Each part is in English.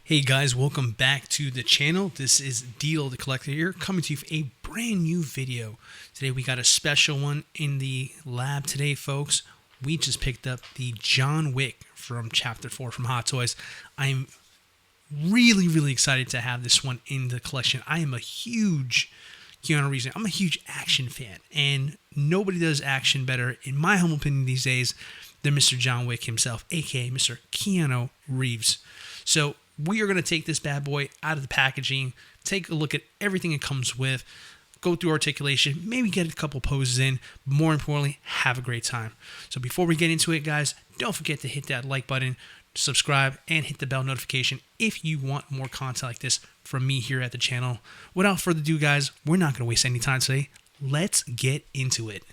Hey guys, welcome back to the channel. This is Deal the Collector here, coming to you with a brand new video. Today we got a special one in the lab today, folks. We just picked up the John Wick from Chapter 4 from Hot Toys. I'm really excited to have this one in the collection. I am a huge Keanu Reeves fan. I'm a huge action fan, and nobody does action better, in my humble opinion these days, than Mr. John Wick himself, aka Mr. Keanu Reeves. So we are going to take this bad boy out of the packaging, take a look at everything it comes with, go through articulation, maybe get a couple poses in, but more importantly, have a great time. So before we get into it, guys, don't forget to hit that like button, subscribe, and hit the bell notification if you want more content like this from me here at the channel. Without further ado, guys, we're not going to waste any time today. Let's get into it.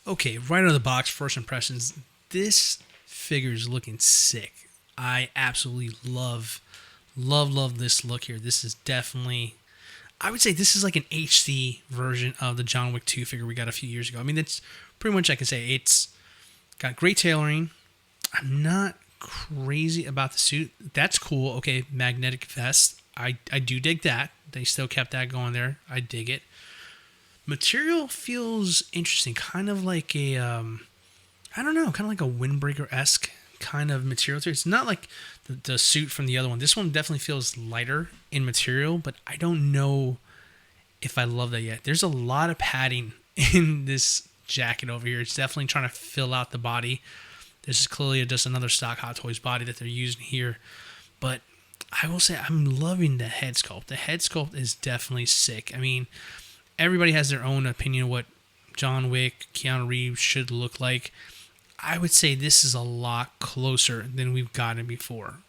Okay, right out of the box, first impressions, this figure is looking sick. I absolutely love this look here. This is definitely, I would say this is like an HD version of the John Wick 2 figure we got a few years ago. I mean, that's pretty much I can say. It's got great tailoring. I'm not crazy about the suit. That's cool. Okay, magnetic vest. I do dig that. They still kept that going there. I dig it. Material feels interesting. Kind of like a, I don't know, kind of like a windbreaker-esque kind of material to it. It's not like the suit from the other one. This one definitely feels lighter in material, but I don't know if I love that yet. There's a lot of padding in this jacket over here. It's definitely trying to fill out the body. This is clearly just another stock Hot Toys body that they're using here. But I will say I'm loving the head sculpt. The head sculpt is definitely sick. I mean, everybody has their own opinion of what John Wick, Keanu Reeves should look like. I would say this is a lot closer than we've gotten before.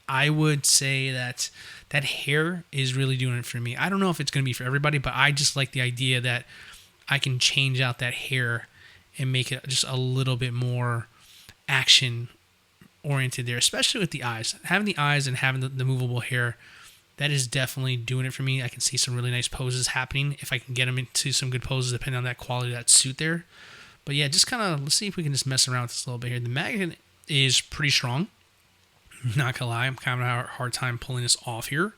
I would say that that hair is really doing it for me. I don't know if it's going to be for everybody, but I just like the idea that I can change out that hair and make it just a little bit more action oriented there, especially with the eyes. Having the eyes and having the movable hair, that is definitely doing it for me. I can see some really nice poses happening if I can get them into some good poses depending on that quality of that suit there. But yeah, just kind of, let's see if we can just mess around with this a little bit here. The magnet is pretty strong. Not gonna lie, I'm kind of having a hard time pulling this off here.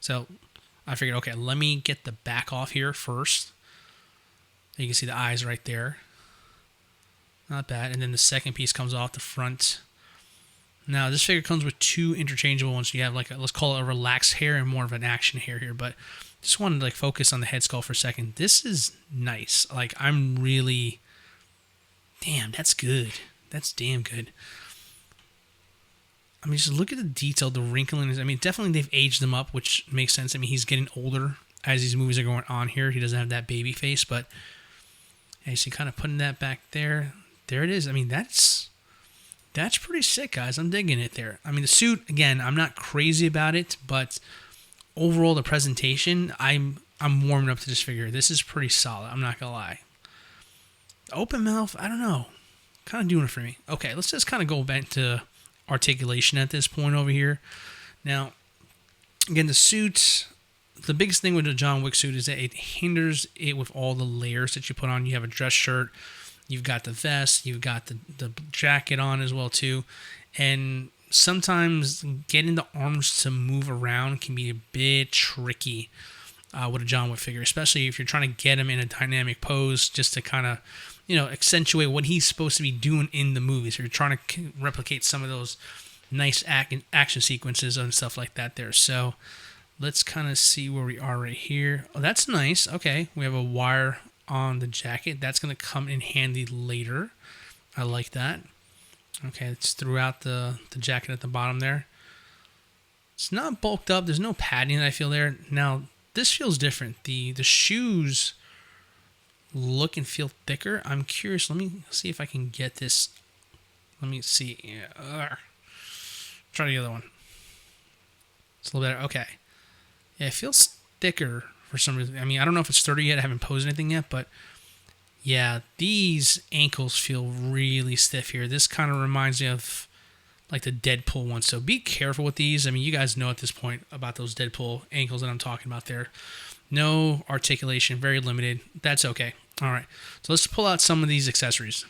So I figured, okay, let me get the back off here first. You can see the eyes right there. Not bad. And then the second piece comes off the front. Now, this figure comes with two interchangeable ones. You have like, let's call it a relaxed hair and more of an action hair here. But just wanted to like focus on the head sculpt for a second. This is nice. Like, I'm really... Damn, that's good. That's damn good. I mean, just look at the detail, the wrinkling. I mean, definitely they've aged them up, which makes sense. I mean, he's getting older as these movies are going on here. He doesn't have that baby face, but hey, so kind of putting that back there. There it is. I mean, that's pretty sick, guys. I'm digging it there. I mean, the suit, again, I'm not crazy about it, but overall, the presentation, I'm warming up to this figure. This is pretty solid. I'm not gonna lie. Open mouth, I don't know. Kind of doing it for me. Okay, let's just kind of go back to articulation at this point over here. Now, again, the suit, the biggest thing with the John Wick suit is that it hinders it with all the layers that you put on. You have a dress shirt, you've got the vest, you've got the jacket on as well too. And sometimes getting the arms to move around can be a bit tricky with a John Wick figure, especially if you're trying to get him in a dynamic pose just to kind of, you know, accentuate what he's supposed to be doing in the movies. You're trying to replicate some of those nice action sequences and stuff like that there. So let's kind of see where we are right here. Oh, that's nice. Okay, we have a wire on the jacket. That's going to come in handy later. I like that. Okay, it's throughout the jacket at the bottom there. It's not bulked up. There's no padding I feel there. Now, this feels different. The shoes look and feel thicker. I'm curious. Let me see if I can get this. Let me see. Yeah. Try the other one. It's a little better. Okay. Yeah, it feels thicker for some reason. I mean, I don't know if it's sturdy yet. I haven't posed anything yet, but yeah, these ankles feel really stiff here. This kind of reminds me of like the Deadpool one. So be careful with these. I mean, you guys know at this point about those Deadpool ankles that I'm talking about there. No articulation, very limited. That's okay. All right, so let's pull out some of these accessories.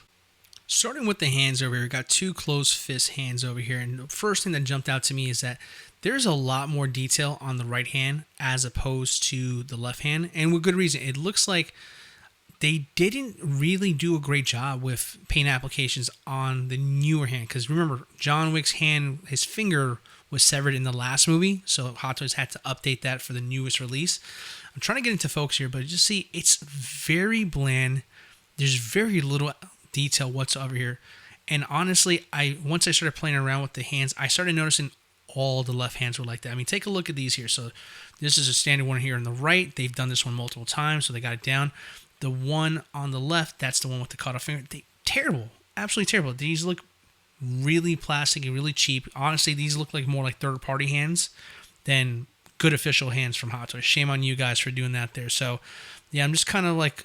Starting with the hands over here, we got two closed fist hands over here. And the first thing that jumped out to me is that there's a lot more detail on the right hand as opposed to the left hand. And with good reason. It looks like they didn't really do a great job with paint applications on the newer hand. Because remember, John Wick's hand, his finger was severed in the last movie. So Hot Toys had to update that for the newest release. I'm trying to get into focus here, but just see, it's very bland. There's very little detail whatsoever here. And honestly, once I started playing around with the hands, I started noticing all the left hands were like that. I mean, take a look at these here. So this is a standard one here on the right. They've done this one multiple times, so they got it down. The one on the left, that's the one with the cut off finger. Terrible. Absolutely terrible. These look really plastic and really cheap. Honestly, these look like more like third-party hands than good official hands from Hot Toys. Shame on you guys for doing that there. So, yeah, I'm just kind of like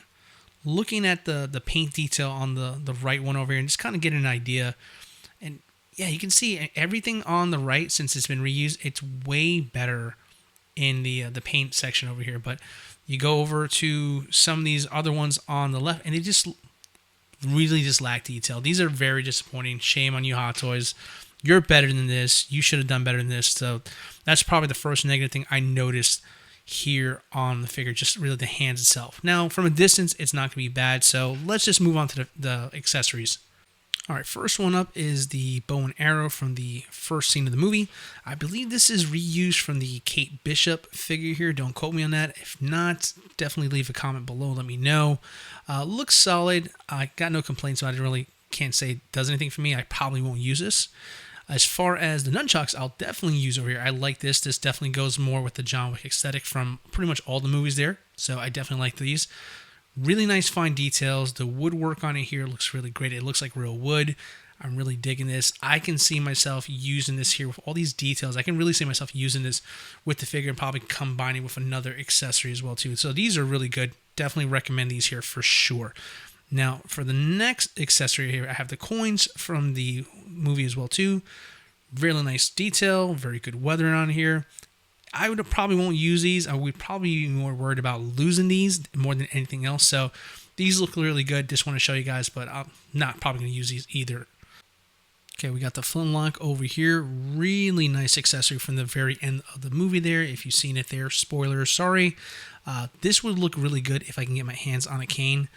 looking at the paint detail on the right one over here and just kind of getting an idea. And yeah, you can see everything on the right, since it's been reused, it's way better in the paint section over here. But you go over to some of these other ones on the left, and they just really just lack detail. These are very disappointing. Shame on you, Hot Toys. You're better than this. You should have done better than this. So that's probably the first negative thing I noticed here on the figure, just really the hands itself. Now, from a distance, it's not going to be bad. So let's just move on to the accessories. All right, first one up is the bow and arrow from the first scene of the movie. I believe this is reused from the Kate Bishop figure here. Don't quote me on that. If not, definitely leave a comment below. Let me know. Looks solid. I got no complaints about it. Really can't say it does anything for me. I probably won't use this. As far as the nunchucks, I'll definitely use over here. I like this. This definitely goes more with the John Wick aesthetic from pretty much all the movies there. So I definitely like these. Really nice fine details. The woodwork on it here looks really great. It looks like real wood. I'm really digging this. I can see myself using this here with all these details. I can really see myself using this with the figure and probably combining with another accessory as well too. So these are really good. Definitely recommend these here for sure. Now for the next accessory here, I have the coins from the movie as well too. Really nice detail. Very good weathering on here. I would probably won't use these. I would probably be more worried about losing these more than anything else. So these look really good. Just want to show you guys, but I'm not probably going to use these either. Okay, we got the flintlock over here. Really nice accessory from the very end of the movie there. If you've seen it there, spoilers, sorry. This would look really good if I can get my hands on a cane.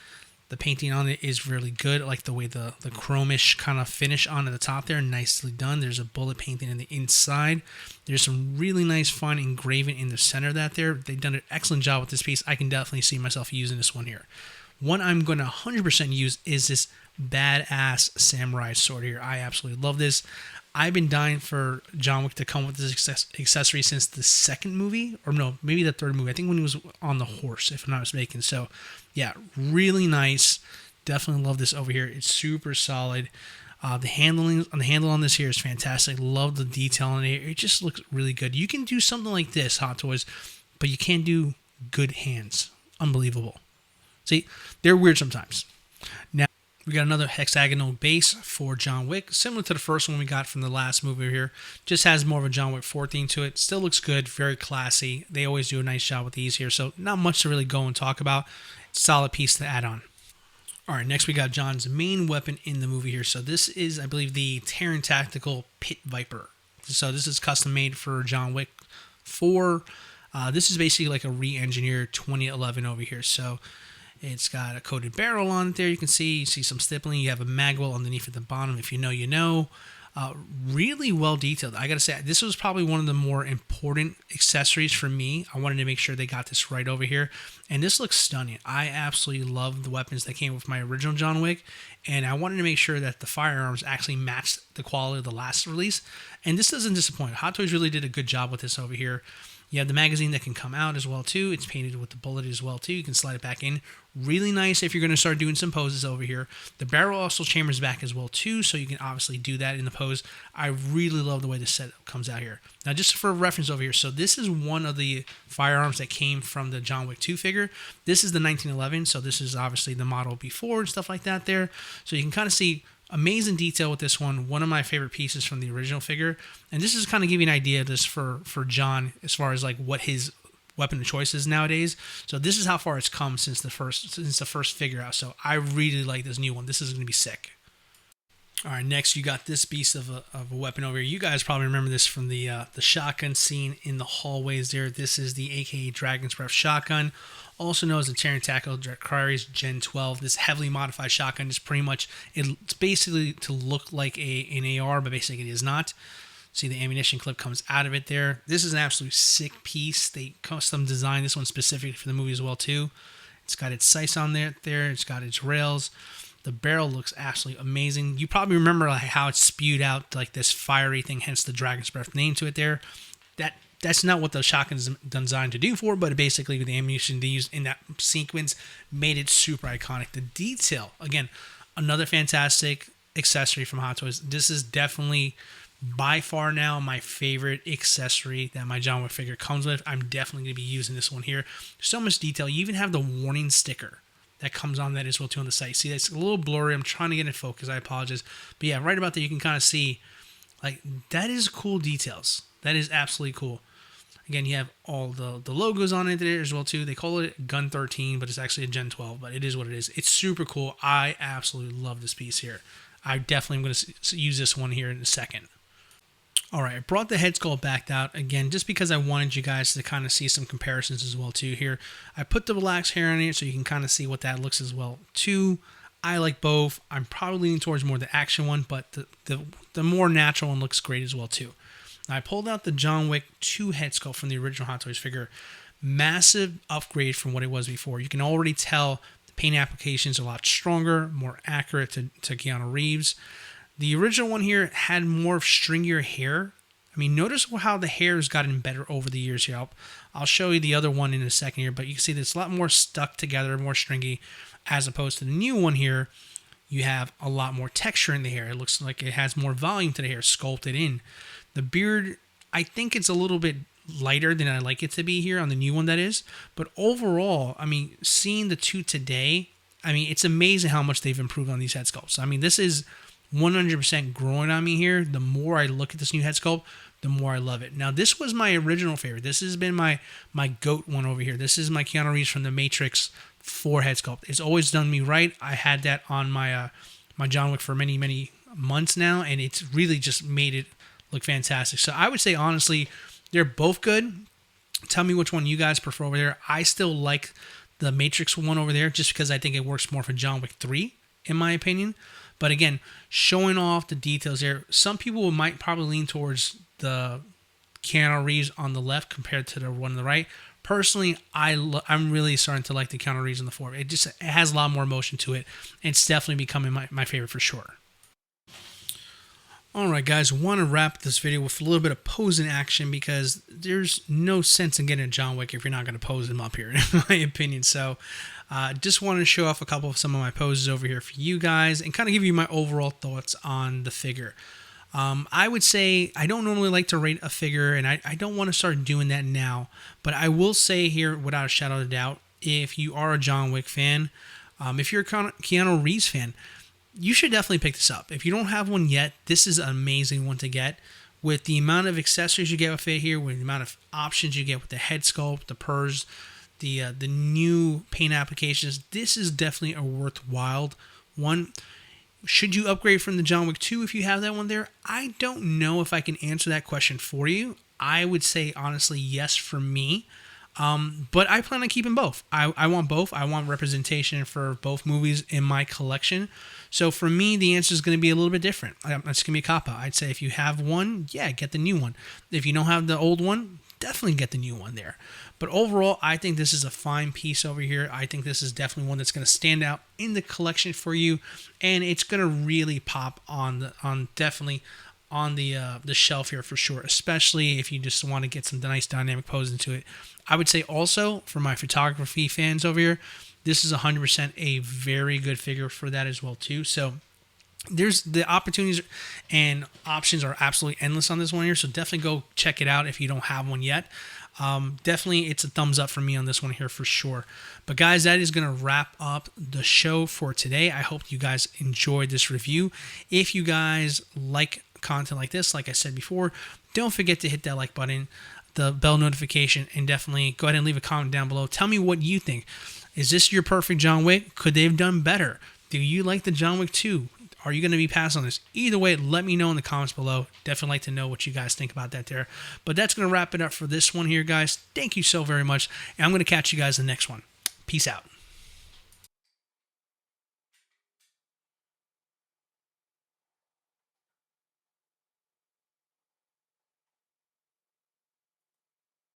The painting on it is really good. I like the way the chromish kind of finish on the top there. Nicely done. There's a bullet painting in the inside. There's some really nice fine engraving in the center of that there. They've done an excellent job with this piece. I can definitely see myself using this one here. One I'm going to 100% use is this badass samurai sword here. I absolutely love this. I've been dying for John Wick to come with this accessory since the second movie, or no, maybe the third movie. I think when he was on the horse, if I'm not mistaken. So, yeah, really nice. Definitely love this over here. It's super solid. The handle on this here is fantastic. Love the detail on it. It just looks really good. You can do something like this, Hot Toys, but you can't do good hands. Unbelievable. See, they're weird sometimes. Now, we got another hexagonal base for John Wick, similar to the first one we got from the last movie here. Just has more of a John Wick 4 theme to it. Still looks good, very classy. They always do a nice job with these here, so not much to really go and talk about. Solid piece to add on. All right, next we got John's main weapon in the movie here. So this is, I believe, the Terran Tactical Pit Viper. So this is custom made for John Wick 4. This is basically like a re-engineered 2011 over here. So it's got a coated barrel on it there. You see some stippling. You have a mag well underneath at the bottom. If you know, you know. Really well detailed. I gotta say, this was probably one of the more important accessories for me. I wanted to make sure they got this right over here. And this looks stunning. I absolutely love the weapons that came with my original John Wick. And I wanted to make sure that the firearms actually matched the quality of the last release. And this doesn't disappoint. Hot Toys really did a good job with this over here. You have the magazine that can come out as well too. It's painted with the bullet as well too. You can slide it back in. Really nice if you're going to start doing some poses over here. The barrel also chambers back as well too, so you can obviously do that in the pose. I really love the way the setup comes out here. Now just for reference over here, so this is one of the firearms that came from the John Wick 2 figure. This is the 1911, so this is obviously the model before and stuff like that there. So you can kind of see amazing detail with this one. One of my favorite pieces from the original figure. And this is kind of giving an idea of this for John as far as like what his weapon of choice is nowadays. So this is how far it's come since the first figure out. So I really like this new one. This is going to be sick. All right, next you got this beast of a weapon over here. You guys probably remember this from the shotgun scene in the hallways there. This is the AKA Dragon's Breath shotgun, also known as the Terran Tackle Dracarys Gen 12. This heavily modified shotgun is pretty much, it's basically to look like an AR, but basically it is not. See, the ammunition clip comes out of it there. This is an absolute sick piece. They custom designed this one specifically for the movie as well too. It's got its sights on there. It's got its rails. The barrel looks absolutely amazing. You probably remember how it spewed out like this fiery thing, hence the Dragon's Breath name to it there. That's not what the shotgun is designed to do for, but basically the ammunition they used in that sequence made it super iconic. The detail, again, another fantastic accessory from Hot Toys. This is definitely by far now my favorite accessory that my John Wick figure comes with. I'm definitely going to be using this one here. So much detail. You even have the warning sticker that comes on that as well too on the site. See, it's a little blurry. I'm trying to get in focus. I apologize. But yeah, right about there you can kind of see, like, that is cool details. That is absolutely cool. Again, you have all the logos on it there as well too. They call it Gun 13, but it's actually a Gen 12. But it is what it is. It's super cool. I absolutely love this piece here. I definitely am going to use this one here in a second. All right, I brought the Headsculpt back out again just because I wanted you guys to kind of see some comparisons as well too here. I put the relaxed hair on it so you can kind of see what that looks as well too. I like both. I'm probably leaning towards more the action one, but the more natural one looks great as well too. Now, I pulled out the John Wick 2 Headsculpt from the original Hot Toys figure. Massive upgrade from what it was before. You can already tell the paint applications are a lot stronger, more accurate to Keanu Reeves. The original one here had more stringier hair. I mean, notice how the hair has gotten better over the years here. I'll show you the other one in a second here, but you can see that it's a lot more stuck together, more stringy, as opposed to the new one here. You have a lot more texture in the hair. It looks like it has more volume to the hair, sculpted in. The beard, I think it's a little bit lighter than I like it to be here on the new one, that is. But overall, I mean, seeing the two today, I mean, it's amazing how much they've improved on these head sculpts. I mean, this is 100% growing on me here. The more I look at this new head sculpt, the more I love it. Now, this was my original favorite. This has been my GOAT one over here. This is my Keanu Reeves from the Matrix 4 head sculpt. It's always done me right. I had that on my my John Wick for many, many months now, and it's really just made it look fantastic. So I would say, honestly, they're both good. Tell me which one you guys prefer over there. I still like the Matrix one over there just because I think it works more for John Wick 3, in my opinion. But again, showing off the details there, some people might probably lean towards the Keanu Reeves on the left compared to the one on the right. Personally, I'm really starting to like the Keanu Reeves on the 4. It has a lot more emotion to it. It's definitely becoming my favorite for sure. Alright guys, want to wrap this video with a little bit of posing action because there's no sense in getting a John Wick if you're not going to pose him up here, in my opinion. So, just wanted to show off a couple of some of my poses over here for you guys and kind of give you my overall thoughts on the figure. I would say I don't normally like to rate a figure, and I don't want to start doing that now, but I will say here, without a shadow of a doubt, if you are a John Wick fan, if you're a Keanu Reeves fan, you should definitely pick this up. If you don't have one yet, this is an amazing one to get. With the amount of accessories you get with it here, with the amount of options you get with the head sculpt, the purrs, the new paint applications, this is definitely a worthwhile one. Should you upgrade from the John Wick 2 if you have that one there? I don't know if I can answer that question for you. I would say, honestly, yes for me. But I plan on keeping both. I want both. I want representation for both movies in my collection. So for me, the answer is going to be a little bit different. It's going to be a cop-out. I'd say if you have one, yeah, get the new one. If you don't have the old one, definitely get the new one there. But overall, I think this is a fine piece over here. I think this is definitely one that's going to stand out in the collection for you, and it's going to really pop on the shelf here for sure, especially if you just want to get some nice dynamic pose into it. I would say also for my photography fans over here, this is 100% a very good figure for that as well too. So there's the opportunities and options are absolutely endless on this one here. So definitely go check it out if you don't have one yet. Definitely it's a thumbs up for me on this one here for sure. But guys, that is going to wrap up the show for today. I hope you guys enjoyed this review. If you guys like content like this, like I said before, don't forget to hit that like button, the bell notification, and definitely go ahead and leave a comment down below. Tell me what you think. Is this your perfect John Wick? Could they have done better? Do you like the John Wick 2? Are you going to be passing on this? Either way, let me know in the comments below. Definitely like to know what you guys think about that there. But that's going to wrap it up for this one here, guys. Thank you so very much. And I'm going to catch you guys in the next one. Peace out.